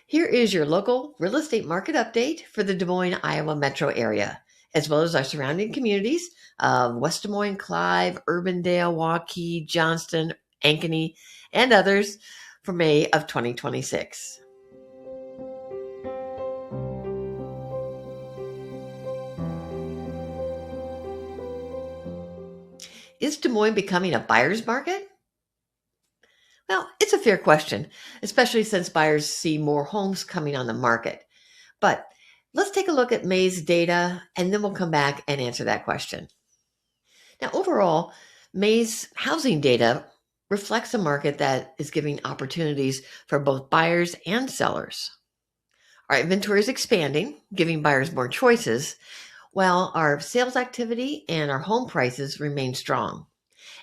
Here is your local real estate market update for the Des Moines, Iowa metro area, as well as our surrounding communities of West Des Moines, Clive, Urbandale, Waukee, Johnston, Ankeny, and others for May of 2026. Is Des Moines becoming a buyer's market? Well, it's a fair question, especially since buyers see more homes coming on the market. But let's take a look at May's data and then we'll come back and answer that question. Now, overall, May's housing data reflects a market that is giving opportunities for both buyers and sellers. Our inventory is expanding, giving buyers more choices, while our sales activity and our home prices remain strong.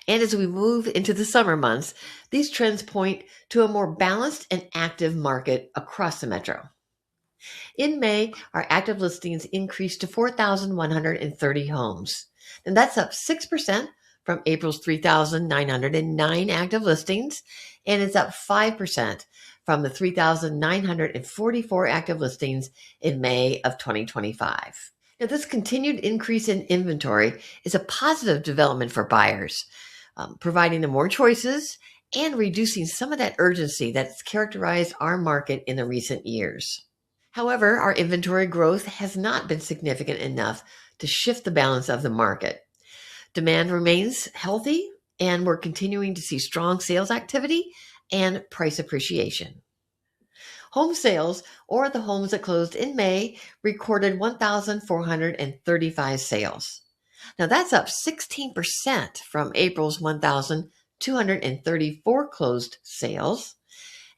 And as we move into the summer months, these trends point to a more balanced and active market across the metro. In May, our active listings increased to 4,130 homes, and that's up 6% from April's 3,909 active listings, and it's up 5% from the 3,944 active listings in May of 2025. Now, this continued increase in inventory is a positive development for buyers, providing them more choices and reducing some of that urgency that's characterized our market in the recent years. However, our inventory growth has not been significant enough to shift the balance of the market. Demand remains healthy, and we're continuing to see strong sales activity and price appreciation. Home sales, or the homes that closed in May, recorded 1,435 sales. Now that's up 16% from April's 1,234 closed sales.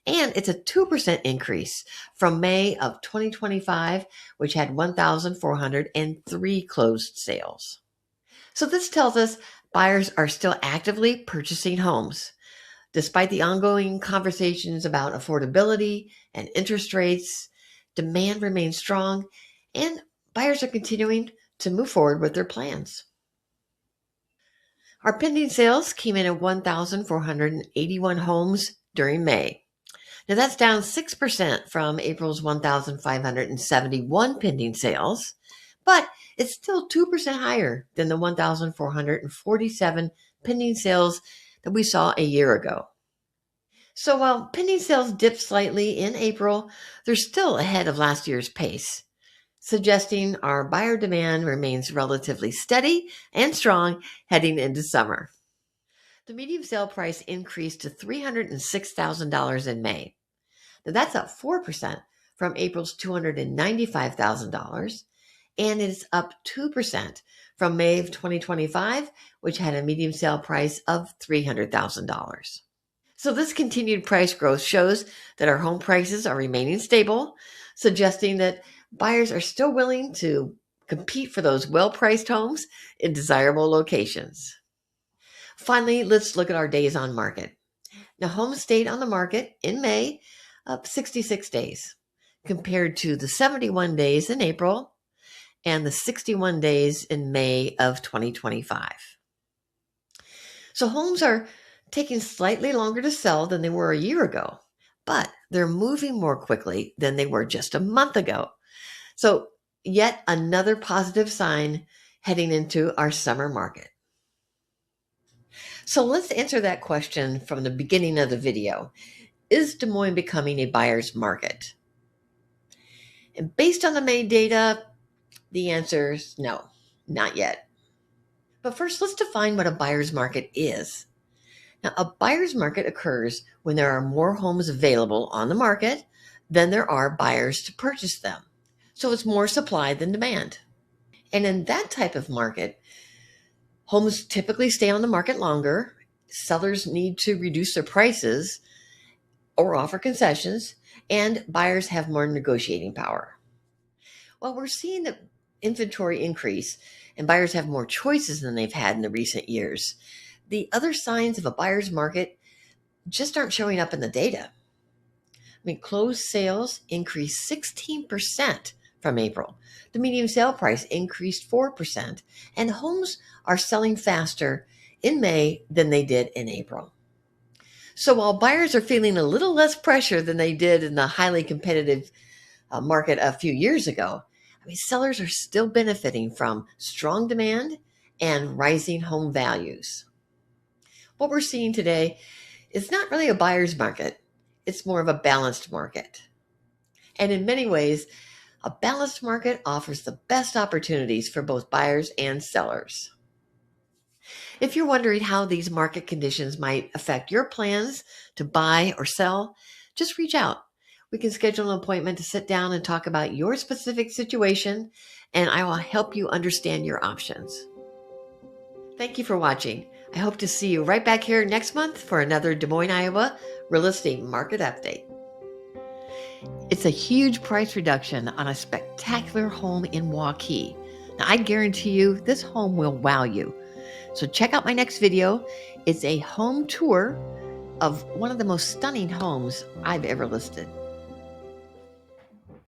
And it's a 2% increase from May of 2025, which had 1,403 closed sales. So this tells us buyers are still actively purchasing homes. Despite the ongoing conversations about affordability and interest rates, demand remains strong and buyers are continuing to move forward with their plans. Our pending sales came in at 1,481 homes during May. Now that's down 6% from April's 1,571 pending sales, but it's still 2% higher than the 1,447 pending sales that we saw a year ago. So while pending sales dipped slightly in April, they're still ahead of last year's pace, suggesting our buyer demand remains relatively steady and strong heading into summer. The median sale price increased to $306,000 in May. Now that's up 4% from April's $295,000, and it's up 2% from May of 2025, which had a median sale price of $300,000. So this continued price growth shows that our home prices are remaining stable, suggesting that buyers are still willing to compete for those well-priced homes in desirable locations. Finally, let's look at our days on market. Now, homes stayed on the market in May up 66 days compared to the 71 days in April and the 61 days in May of 2025. So homes are taking slightly longer to sell than they were a year ago, but they're moving more quickly than they were just a month ago. So yet another positive sign heading into our summer market. So let's answer that question from the beginning of the video. Is Des Moines becoming a buyer's market? And based on the May data, the answer is no, not yet. But first, let's define what a buyer's market is. Now, a buyer's market occurs when there are more homes available on the market than there are buyers to purchase them. So it's more supply than demand. And in that type of market, homes typically stay on the market longer. Sellers need to reduce their prices or offer concessions, and buyers have more negotiating power. While we're seeing the inventory increase and buyers have more choices than they've had in the recent years, the other signs of a buyer's market just aren't showing up in the data. Closed sales increased 16% from April. The median sale price increased 4%, and homes are selling faster in May than they did in April. So while buyers are feeling a little less pressure than they did in the highly competitive market a few years ago, sellers are still benefiting from strong demand and rising home values. What we're seeing today is not really a buyer's market. It's more of a balanced market. And in many ways, a balanced market offers the best opportunities for both buyers and sellers. If you're wondering how these market conditions might affect your plans to buy or sell, just reach out. We can schedule an appointment to sit down and talk about your specific situation, and I will help you understand your options. Thank you for watching. I hope to see you right back here next month for another Des Moines, Iowa real estate market update. It's a huge price reduction on a spectacular home in Waukee. Now, I guarantee you this home will wow you. So check out my next video. It's a home tour of one of the most stunning homes I've ever listed.